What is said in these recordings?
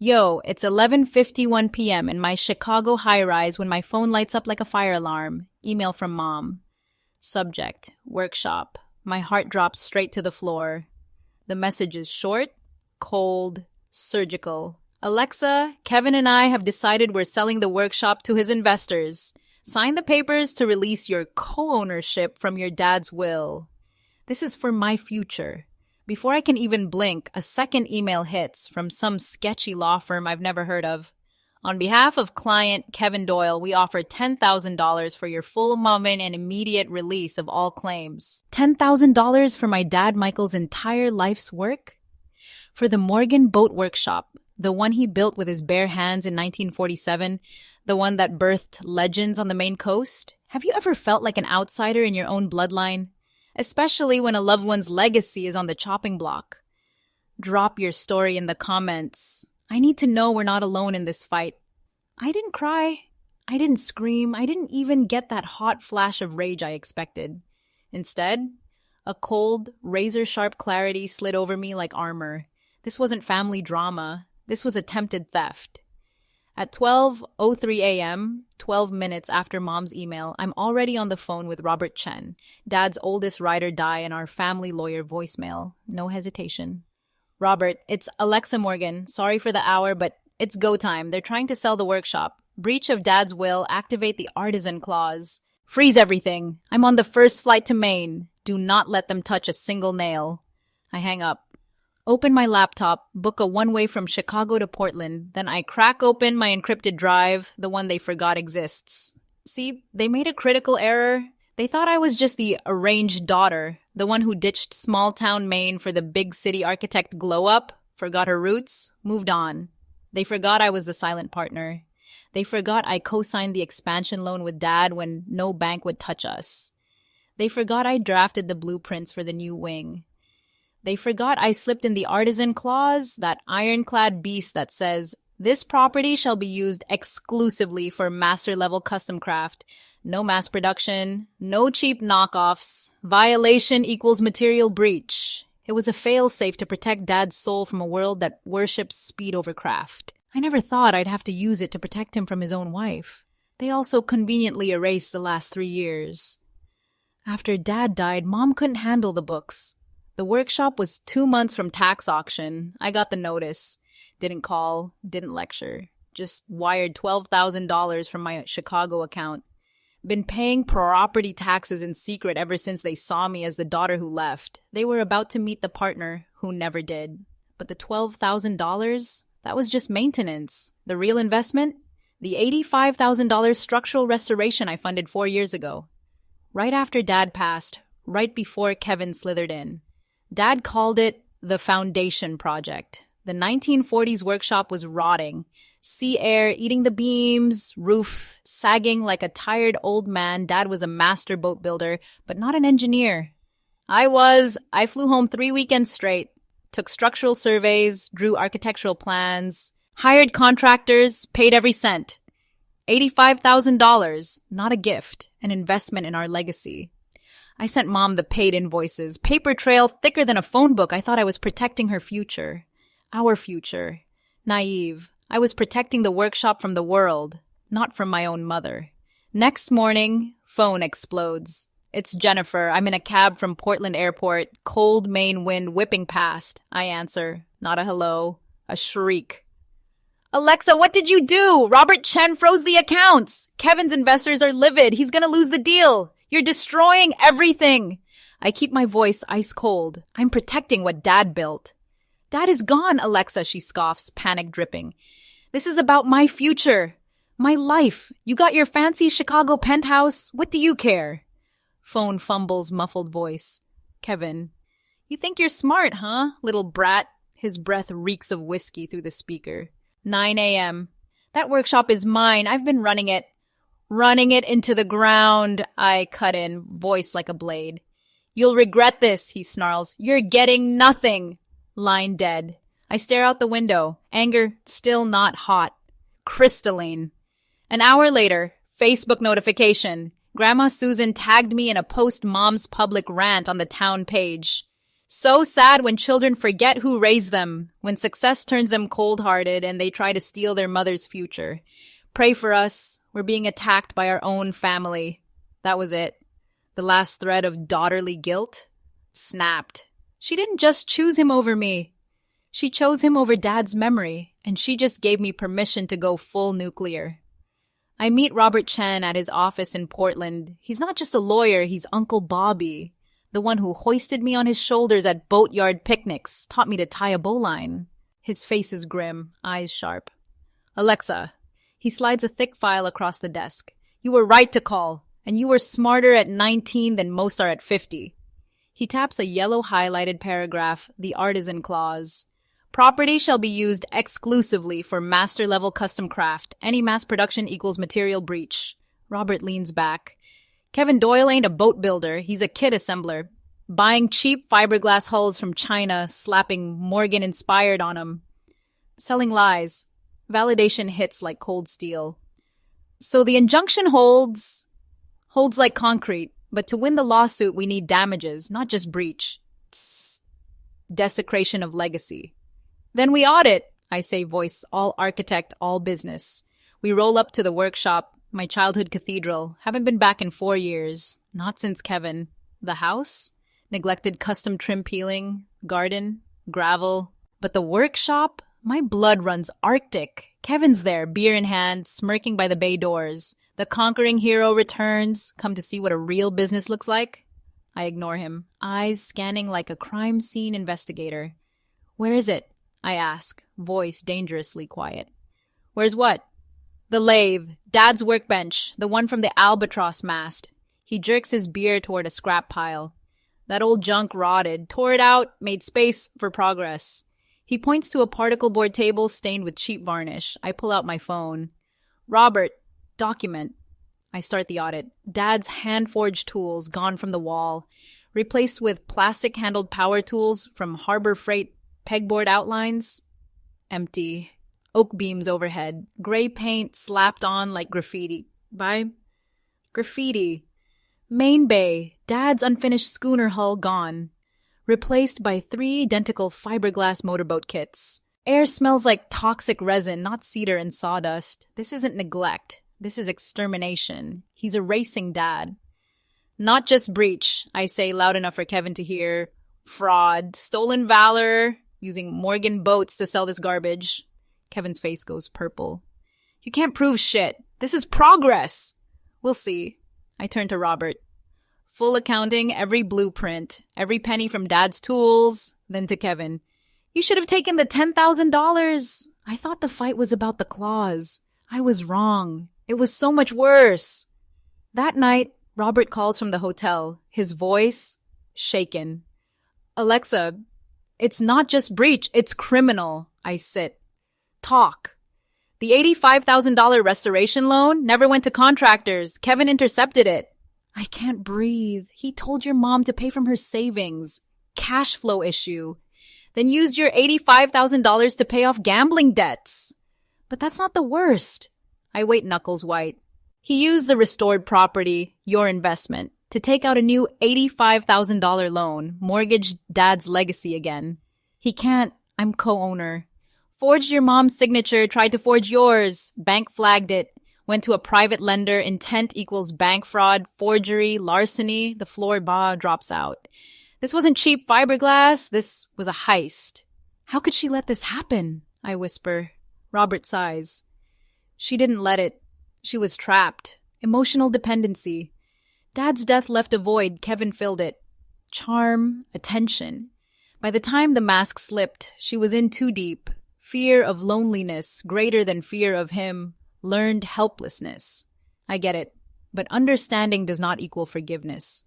Yo, it's 11:51 p.m. in my Chicago high-rise when my phone lights up like a fire alarm. Email from mom. Subject, workshop. My heart drops straight to the floor. The message is short, cold, surgical. Alexa, Kevin and I have decided we're selling the workshop to his investors. Sign the papers to release your co-ownership from your dad's will. This is for my future. Before I can even blink, a second email hits from some sketchy law firm I've never heard of. On behalf of client Kevin Doyle, we offer $10,000 for your full moment and immediate release of all claims. $10,000 for my dad Michael's entire life's work? For the Morgan Boat Workshop, the one he built with his bare hands in 1947, the one that birthed legends on the Maine coast? Have you ever felt like an outsider in your own bloodline? Especially when a loved one's legacy is on the chopping block. Drop your story in the comments. I need to know we're not alone in this fight. I didn't cry. I didn't scream. I didn't even get that hot flash of rage I expected. Instead, a cold, razor-sharp clarity slid over me like armor. This wasn't family drama. This was attempted theft. At 12:03 a.m., 12 minutes after Mom's email, I'm already on the phone with Robert Chen, Dad's oldest ride or die in our family lawyer voicemail. No hesitation. Robert, it's Alexa Morgan. Sorry for the hour, but it's go time. They're trying to sell the workshop. Breach of Dad's will. Activate the artisan clause. Freeze everything. I'm on the first flight to Maine. Do not let them touch a single nail. I hang up. Open my laptop, book a one-way from Chicago to Portland, then I crack open my encrypted drive, the one they forgot exists. See, they made a critical error. They thought I was just the arranged daughter, the one who ditched small-town Maine for the big-city architect glow-up, forgot her roots, moved on. They forgot I was the silent partner. They forgot I co-signed the expansion loan with Dad when no bank would touch us. They forgot I drafted the blueprints for the new wing. They forgot I slipped in the artisan clause, that ironclad beast that says, this property shall be used exclusively for master-level custom craft. No mass production, no cheap knockoffs. Violation equals material breach. It was a fail-safe to protect Dad's soul from a world that worships speed over craft. I never thought I'd have to use it to protect him from his own wife. They also conveniently erased the last 3 years. After Dad died, Mom couldn't handle the books. The workshop was 2 months from tax auction. I got the notice. Didn't call, didn't lecture. Just wired $12,000 from my Chicago account. Been paying property taxes in secret ever since they saw me as the daughter who left. They were about to meet the partner who never did. But the $12,000? That was just maintenance. The real investment? The $85,000 structural restoration I funded 4 years ago. Right after Dad passed, right before Kevin slithered in. Dad called it the Foundation Project. The 1940s workshop was rotting. Sea air eating the beams, roof sagging like a tired old man. Dad was a master boat builder, but not an engineer. I flew home 3 weekends straight, took structural surveys, drew architectural plans, hired contractors, paid every cent. $85,000, not a gift, an investment in our legacy. I sent Mom the paid invoices, paper trail thicker than a phone book. I thought I was protecting her future. Our future. Naive. I was protecting the workshop from the world, not from my own mother. Next morning, phone explodes. It's Jennifer. I'm in a cab from Portland Airport, cold Maine wind whipping past. I answer. Not a hello. A shriek. Alexa, what did you do? Robert Chen froze the accounts. Kevin's investors are livid. He's gonna lose the deal. You're destroying everything. I keep my voice ice cold. I'm protecting what Dad built. Dad is gone, Alexa, she scoffs, panic dripping. This is about my future. My life. You got your fancy Chicago penthouse. What do you care? Phone fumbles, muffled voice. Kevin. You think you're smart, huh, little brat? His breath reeks of whiskey through the speaker. 9 a.m. That workshop is mine. I've been running it. Running it into the ground, I cut in, voice like a blade. You'll regret this, he snarls. You're getting nothing. Line dead. I stare out the window. Anger still not hot. Crystalline. An hour later, Facebook notification. Grandma Susan tagged me in a post Mom's public rant on the town page. So sad when children forget who raised them, when success turns them cold-hearted and they try to steal their mother's future. Pray for us. We're being attacked by our own family. That was it. The last thread of daughterly guilt snapped. She didn't just choose him over me. She chose him over Dad's memory, and she just gave me permission to go full nuclear. I meet Robert Chen at his office in Portland. He's not just a lawyer, he's Uncle Bobby, the one who hoisted me on his shoulders at boatyard picnics, taught me to tie a bowline. His face is grim, eyes sharp. Alexa. He slides a thick file across the desk. You were right to call, and you were smarter at 19 than most are at 50. He taps a yellow highlighted paragraph, the artisan clause. Property shall be used exclusively for master-level custom craft. Any mass production equals material breach. Robert leans back. Kevin Doyle ain't a boat builder. He's a kit assembler. Buying cheap fiberglass hulls from China, slapping Morgan-inspired on them. Selling lies. Validation hits like cold steel. So the injunction holds like concrete. But to win the lawsuit, we need damages, not just breach. Tss. Desecration of legacy. Then we audit, I say, voice all architect, all business. We roll up to the workshop, my childhood cathedral. Haven't been back in 4 years. Not since Kevin. The house? Neglected custom trim peeling, garden, gravel. But the workshop? My blood runs Arctic. Kevin's there, beer in hand, smirking by the bay doors. The conquering hero returns, come to see what a real business looks like. I ignore him, eyes scanning like a crime scene investigator. Where is it? I ask, voice dangerously quiet. Where's what? The lathe, Dad's workbench, the one from the albatross mast. He jerks his beer toward a scrap pile. That old junk rotted, tore it out, made space for progress. He points to a particle board table stained with cheap varnish. I pull out my phone. Robert. Document. I start the audit. Dad's hand-forged tools gone from the wall, replaced with plastic-handled power tools from Harbor Freight pegboard outlines. Empty. Oak beams overhead. Gray paint slapped on like graffiti. Graffiti. Main bay. Dad's unfinished schooner hull gone. Replaced by 3 identical fiberglass motorboat kits. Air smells like toxic resin, not cedar and sawdust. This isn't neglect. This is extermination. He's erasing Dad. Not just breach, I say loud enough for Kevin to hear. Fraud, stolen valor, using Morgan boats to sell this garbage. Kevin's face goes purple. You can't prove shit. This is progress. We'll see. I turn to Robert. Full accounting, every blueprint, every penny from Dad's tools. Then to Kevin. You should have taken the $10,000. I thought the fight was about the clause. I was wrong. It was so much worse. That night, Robert calls from the hotel, his voice shaken. Alexa, it's not just breach, it's criminal. I sit. Talk. The $85,000 restoration loan never went to contractors. Kevin intercepted it. I can't breathe. He told your mom to pay from her savings. Cash flow issue. Then used your $85,000 to pay off gambling debts. But that's not the worst. I wait knuckles white. He used the restored property, your investment, to take out a new $85,000 loan, mortgaged Dad's legacy again. He can't. I'm co-owner. Forged your mom's signature, tried to forge yours. Bank flagged it. Went to a private lender, intent equals bank fraud, forgery, larceny. The floor bar drops out. This wasn't cheap fiberglass. This was a heist. How could she let this happen? I whisper. Robert sighs. She didn't let it. She was trapped. Emotional dependency. Dad's death left a void. Kevin filled it. Charm, attention. By the time the mask slipped, she was in too deep. Fear of loneliness, greater than fear of him. Learned helplessness. I get it. But understanding does not equal forgiveness.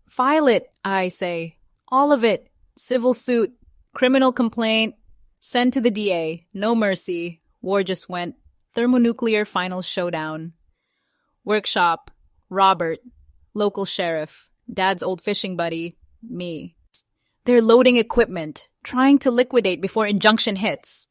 File it, I say. All of it. Civil suit. Criminal complaint. Send to the DA. No mercy. War just went. Thermonuclear final showdown. Workshop. Robert. Local sheriff. Dad's old fishing buddy. Me. They're loading equipment. Trying to liquidate before injunction hits.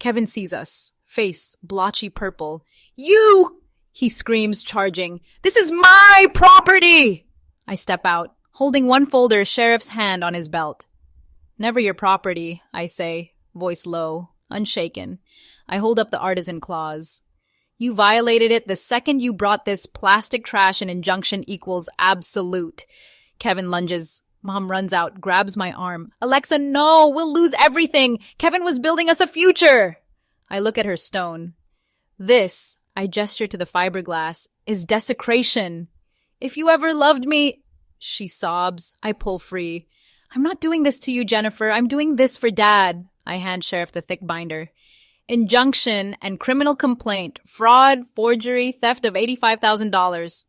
Kevin sees us. Face blotchy purple. You! He screams, charging. This is my property! I step out, holding one folder, sheriff's hand on his belt. Never your property, I say, voice low, unshaken. I hold up the artisan clause. You violated it the second you brought this plastic trash and injunction equals absolute. Kevin lunges. Mom runs out, grabs my arm. Alexa, no, we'll lose everything. Kevin was building us a future. I look at her stone. This, I gesture to the fiberglass, is desecration. If you ever loved me, she sobs. I pull free. I'm not doing this to you, Jennifer. I'm doing this for Dad. I hand Sheriff the thick binder. Injunction and criminal complaint, fraud, forgery, theft of $85,000.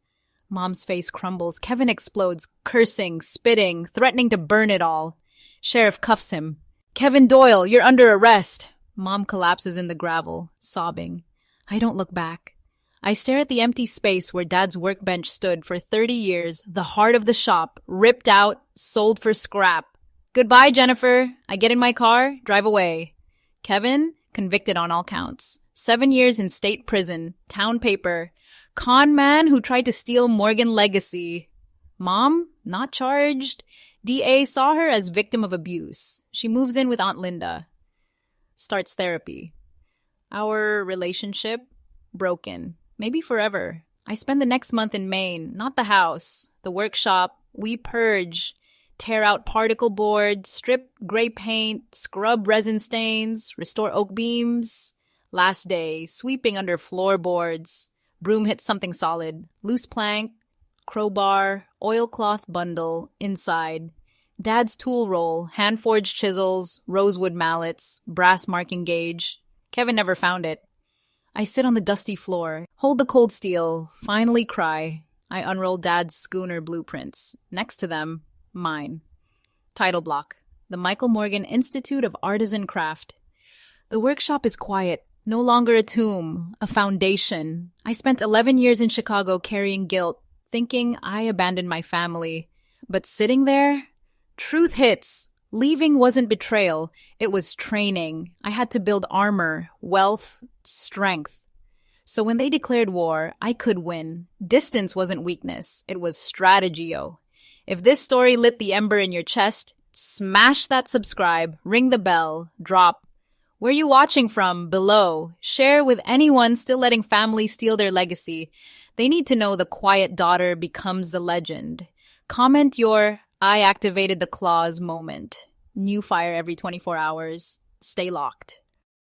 Mom's face crumbles. Kevin explodes, cursing, spitting, threatening to burn it all. Sheriff cuffs him. Kevin Doyle, you're under arrest. Mom collapses in the gravel, sobbing. I don't look back. I stare at the empty space where Dad's workbench stood for 30 years, the heart of the shop, ripped out, sold for scrap. Goodbye, Jennifer. I get in my car, drive away. Kevin, convicted on all counts. 7 years in state prison, town paper. Con man who tried to steal Morgan legacy. Mom, not charged. DA saw her as victim of abuse. She moves in with Aunt Linda. Starts therapy. Our relationship, broken. Maybe forever. I spend the next month in Maine, not the house. The workshop, we purge. Tear out particle board, strip gray paint, scrub resin stains, restore oak beams. Last day, sweeping under floorboards. Broom hits something solid. Loose plank, crowbar, oilcloth bundle, inside. Dad's tool roll, hand-forged chisels, rosewood mallets, brass marking gauge. Kevin never found it. I sit on the dusty floor, hold the cold steel, finally cry. I unroll Dad's schooner blueprints. Next to them, mine. Title block. The Michael Morgan Institute of Artisan Craft. The workshop is quiet. No longer a tomb, a foundation. I spent 11 years in Chicago carrying guilt, thinking I abandoned my family. But sitting there, truth hits. Leaving wasn't betrayal. It was training. I had to build armor, wealth, strength. So when they declared war, I could win. Distance wasn't weakness. It was strategio. If this story lit the ember in your chest, smash that subscribe, ring the bell, drop. Where you watching from? Below. Share with anyone still letting family steal their legacy. They need to know the quiet daughter becomes the legend. Comment your I activated the clause moment. New fire every 24 hours. Stay locked.